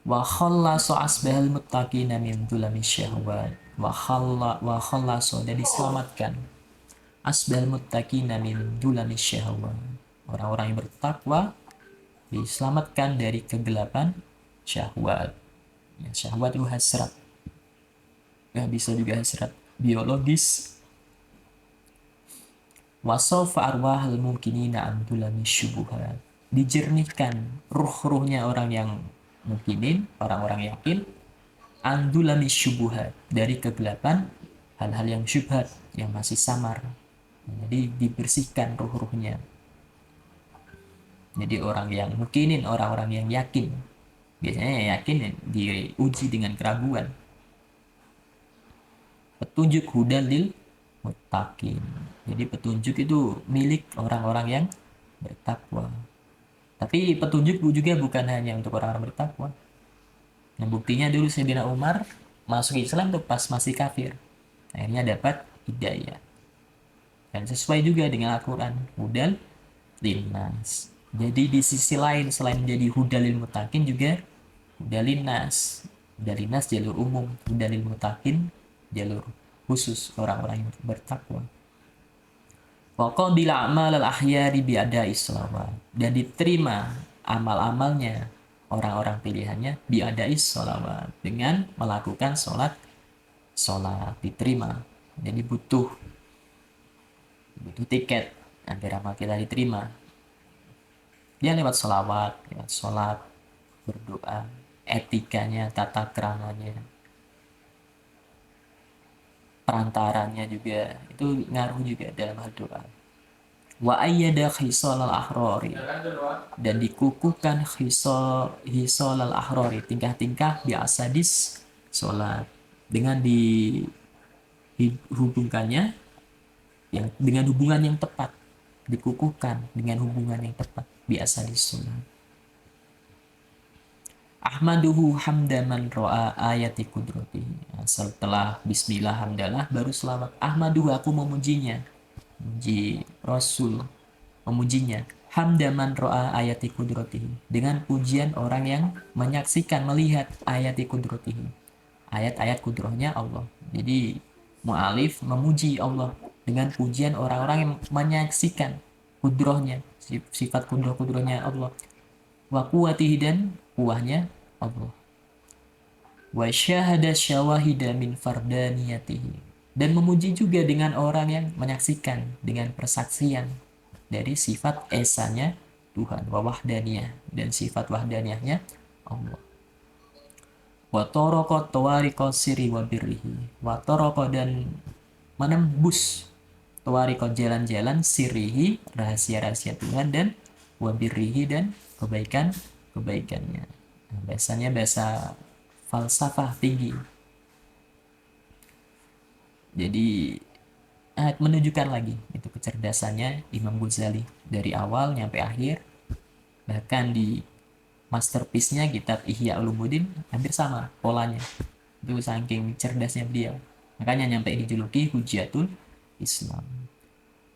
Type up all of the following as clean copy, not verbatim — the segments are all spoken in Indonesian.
Wa khallasu asbahal muttaqina min dzulami syahwat. Wa khallasu, dan diselamatkan asbahal muttaqina min dzulami syahwat. Orang-orang yang bertakwa diselamatkan dari kegelapan syahwat. Ya, syahwat itu hasrat. Ya, bisa juga hasrat biologis. Wasawfa arwahal mungkinina an dzulami syubuhat. Dijernihkan ruh-ruhnya orang yang mungkinin, orang-orang yakin, andulami syubuhat, dari kegelapan hal-hal yang syubhat, yang masih samar. Jadi dibersihkan ruh-ruhnya. Jadi orang yang mungkinin, orang-orang yang yakin. Biasanya yang yakin diuji dengan keraguan. Petunjuk hudalil muttaqin. Jadi petunjuk itu milik orang-orang yang bertakwa. Tapi petunjuk juga bukan hanya untuk orang-orang bertakwa. Nah, buktinya dulu Sayyidina Umar masuk Islam tuh pas masih kafir. Akhirnya dapat hidayah. Dan sesuai juga dengan Al-Quran. Hudal linnas. Jadi di sisi lain selain menjadi hudalil mutakin juga hudalin nas. Hudalin nas jalur umum, hudalil mutakin jalur khusus orang-orang yang bertakwa. Waqadil a'mal al-ahyari bi'adai sholawat, dan diterima amal-amalnya orang-orang pilihannya bi'adai sholawat, dengan melakukan sholat diterima. Jadi butuh tiket agar amal kita diterima. Dia lewat sholawat, lewat sholat, berdoa, etikanya, tata keramanya, perantaranya juga itu ngaruh juga dalam hal doa. Wa ayyada khisal al-ahrari, dan dikukuhkan khisal al-ahrari, tingkah-tingkah biasadis sholat, dengan dihubungkannya yang dengan hubungan yang tepat, dikukuhkan dengan hubungan yang tepat biasa sholat. Ahmaduhu hamdaman ro'a ayati kudratihi. Setelah bismillah hamdalah baru selawat. Ahmaduhu, aku memujinya, memuji Rasul, memujinya. Hamdaman ro'a ayati kudratihi, dengan pujian orang yang menyaksikan, melihat ayati kudratihi, ayat-ayat kudrohnya Allah. Jadi mu'alif memuji Allah dengan pujian orang-orang yang menyaksikan kudrohnya, sifat kudrohnya Allah. Wa kuwatihi, dan kuahnya Allah. Wa syahada syawahida min fardaniyatihi, dan memuji juga dengan orang yang menyaksikan, dengan persaksian dari sifat esanya Tuhan, wa wahdaniyah, dan sifat wahdaniyahnya Allah. Wa toroqa tawariqa siri wa birrihi. Wa toroqa, dan menembus tawariqa, jalan-jalan, sirihi, rahasia-rahasia Tuhan, dan wa birrihi, dan kebaikannya. Nah, bahasanya bahasa falsafah tinggi. Jadi menunjukkan lagi itu kecerdasannya Imam Ghazali dari awal nyampe akhir. Bahkan di masterpiece-nya kitab Ihya Ulumuddin hampir sama polanya. Itu saking cerdasnya beliau. Makanya nyampe dijuluki Hujatul Islam.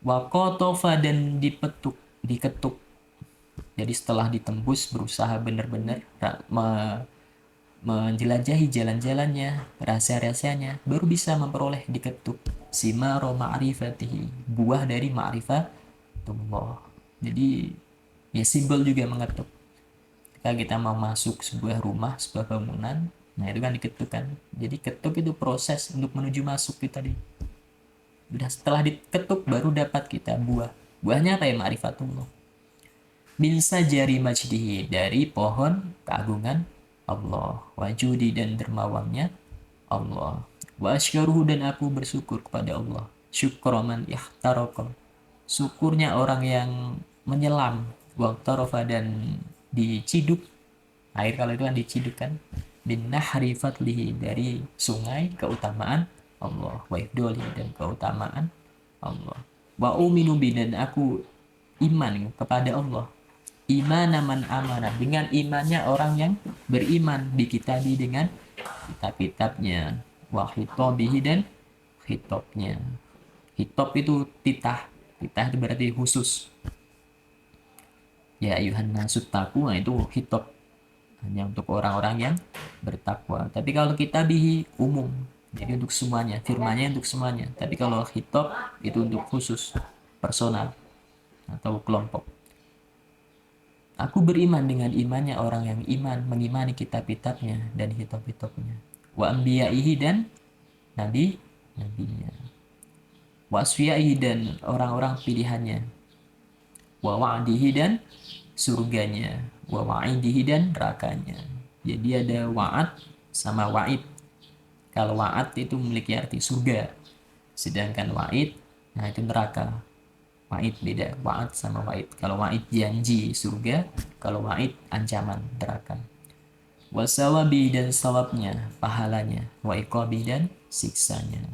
Wa qatofa, dan diketuk. Jadi setelah ditembus, berusaha benar-benar menjelajahi jalan-jalannya, rahasia-rahasianya, baru bisa memperoleh diketuk simaro ma'rifatihi, buah dari ma'rifatullah. Jadi ya simbol juga mengetuk. Ketika kita mau masuk sebuah rumah, sebuah bangunan, nah itu kan diketuk kan. Jadi ketuk itu proses untuk menuju masuk kita tadi. Udah setelah diketuk baru dapat kita buah. Buahnya apa ya? Ma'rifatullah. Min sajari majdihi, dari pohon keagungan Allah, wajudi, dan dermawannya Allah. Wa asykaruhu, dan aku bersyukur kepada Allah. Syukroman ihtaroko, syukurnya orang yang menyelam. Wa tarofa, dan diciduk. Air kalau itu kan diciduk kan. Bin nahri fadlihi, dari sungai keutamaan Allah. Wa ifdoli, dan keutamaan Allah. Wa uminu bi, dan aku iman kepada Allah. Iman man amanah, dengan imannya orang yang beriman, di kitabi, dengan kitab-kitabnya, wa khitobihi, dan hitobnya. Hitob itu titah itu berarti khusus. Ya ayuhan nasut taku, nah itu hitob. hanya untuk orang-orang yang bertakwa. Tapi kalau kitab umum, jadi untuk semuanya, firmannya untuk semuanya. Tapi kalau khitab itu untuk khusus, personal atau kelompok. Aku beriman dengan imannya orang yang iman mengimani kitab-kitabnya dan kitab-kitabnya. Wa anbiya'ihi dan nabi-nabinya. Wa asfiyaihi dan orang-orang pilihannya. Wa wa'dihi dan surganya. Wa wa'idihi dan nerakanya. Jadi ada wa'ad sama wa'id. Kalau wa'ad itu memiliki arti surga. Sedangkan wa'id, nah itu neraka. Wa'id beda. Wa'ad sama wa'id. Kalau wa'id janji surga. Kalau wa'id ancaman neraka. Wasawabi dan sawabnya, pahalanya. Wa iqabi dan siksanya.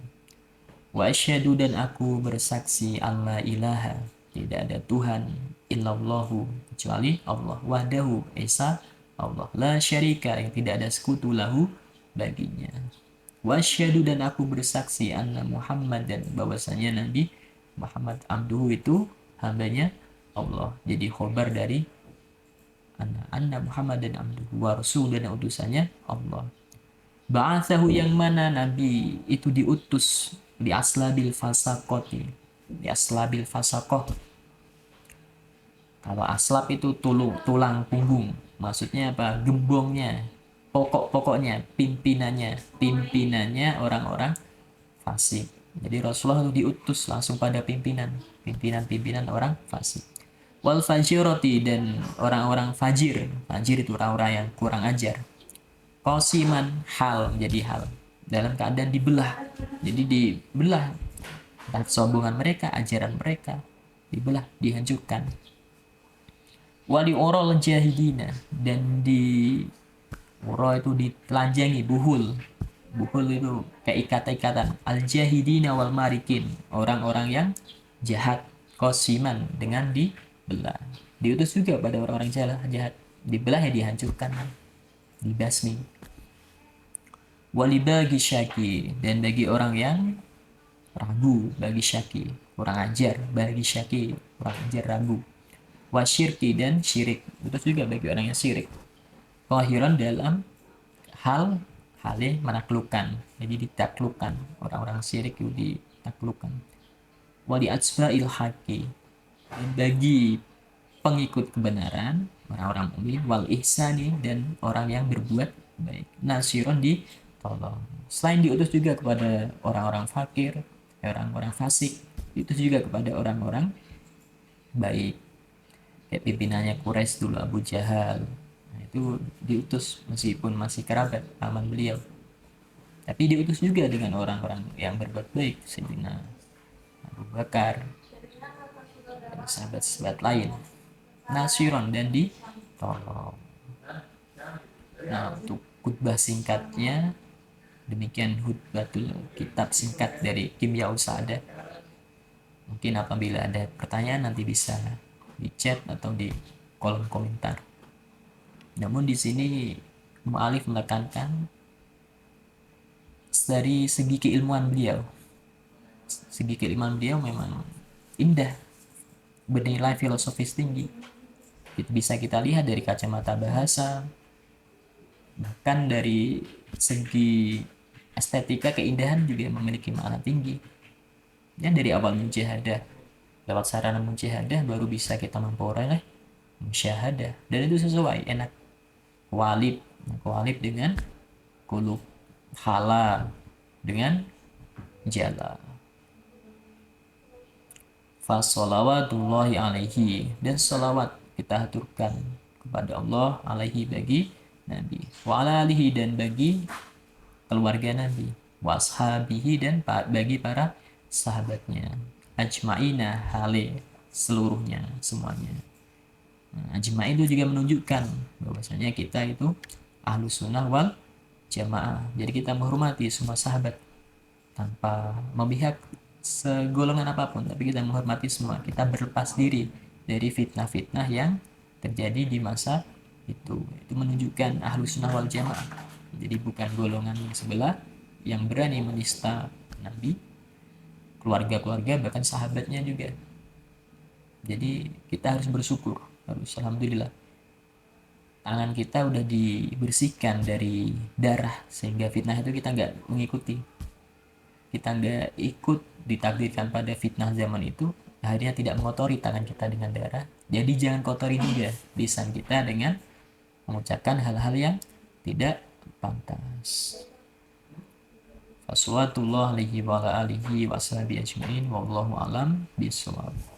Wa asyhadu dan aku bersaksi Allah ilaha, tidak ada Tuhan illallahu kecuali Allah, wahdahu esa Allah, la syarika yang tidak ada sekutu lahu baginya. Wa asyhadu dan aku bersaksi anna Muhammad dan bahwasanya Nabi Muhammad abduhu itu hambanya Allah. Jadi khobar dari anna Muhammad dan abduhu wa rasul dan utusannya Allah. Ba'athahu yang mana Nabi itu diutus di aslabil fasakoti, di aslabil fasakoh. Kalau aslab itu tulang punggung, maksudnya apa? Gembongnya, pokok-pokoknya, pimpinannya orang-orang fasik. Jadi Rasulullah itu diutus langsung pada pimpinan orang fasik. Wal fajiroti dan orang-orang fajir. Fajir itu orang-orang yang kurang ajar. Qasiman hal menjadi hal dalam keadaan dibelah. Jadi dibelah sombongan mereka, ajaran mereka dibelah, dihancurkan. Wali orol jahidina dan di uro itu ditelanjangi, buhul itu kayak ikatan al jahidina wal marikin, orang-orang yang jahat. Qasiman dengan dibelah, diutus juga pada orang-orang jahat, dibelah ya dihancurkan, dibasmi. Wali bagi syaki dan bagi orang yang ragu, bagi syaki kurang ajar, bagi syaki kurang ajar, ragu. Wasyirki dan syirik, itu juga bagi orang yang syirik. Qahiran dalam halnya menaklukkan, jadi ditaklukkan, orang-orang syirik itu ditaklukkan. Wali atsba'il haqi dan bagi pengikut kebenaran, orang-orang mukmin, wal ihsani dan orang yang berbuat baik, nasiron ditolong. Selain diutus juga kepada orang-orang fakir, orang-orang fasik, itu juga kepada orang-orang baik. Kayak pimpinannya Quraisy dulu, Abu Jahal. Nah, itu diutus meskipun masih kerabat paman beliau. Tapi diutus juga dengan orang-orang yang berbuat baik, Sayyidina Abu Bakar dan sahabat-sahabat lain. Nasiron dan ditolong. Nah, untuk khutbah singkatnya demikian khutbatul kitab singkat dari Kimya Usada. Mungkin apabila ada pertanyaan nanti bisa di chat atau di kolom komentar. Namun di sini mu'alif menekankan dari segi keilmuan beliau. Segi keilmuan beliau memang indah, bernilai filosofis tinggi. Itu bisa kita lihat dari kacamata bahasa, bahkan dari segi estetika keindahan juga memiliki makna tinggi. Ya, dari awal mujahadah, lewat sarana mujahadah baru bisa kita memperoleh musyahadah, dan itu sesuai, enak. Kualib dengan kulub, hala dengan jala. Fasolawatullahi alaihi dan salawat kita aturkan kepada Allah alaihi bagi Nabi, wa ala alihi dan bagi keluarga Nabi, washabihi dan bagi para sahabatnya, ajma'ina hale seluruhnya, semuanya. Nah, ajma'in itu juga menunjukkan bahwasanya kita itu ahlu sunnah wal jamaah. Jadi kita menghormati semua sahabat tanpa memihak segolongan apapun, tapi kita menghormati semua. Kita berlepas diri dari fitnah-fitnah yang terjadi di masa itu menunjukkan ahlu sunnah wal jamaah. Jadi bukan golongan yang sebelah yang berani menista Nabi, keluarga-keluarga, bahkan sahabatnya juga. Jadi kita harus bersyukur, harus alhamdulillah tangan kita udah dibersihkan dari darah, sehingga fitnah itu kita nggak mengikuti, kita nggak ikut ditakdirkan pada fitnah zaman itu, akhirnya tidak mengotori tangan kita dengan darah. Jadi jangan kotori juga lisan kita dengan mengucapkan hal-hal yang tidak pantas. Wassallallahu alaihi wa alihi wasallam ajmain wallahu alam bisawab.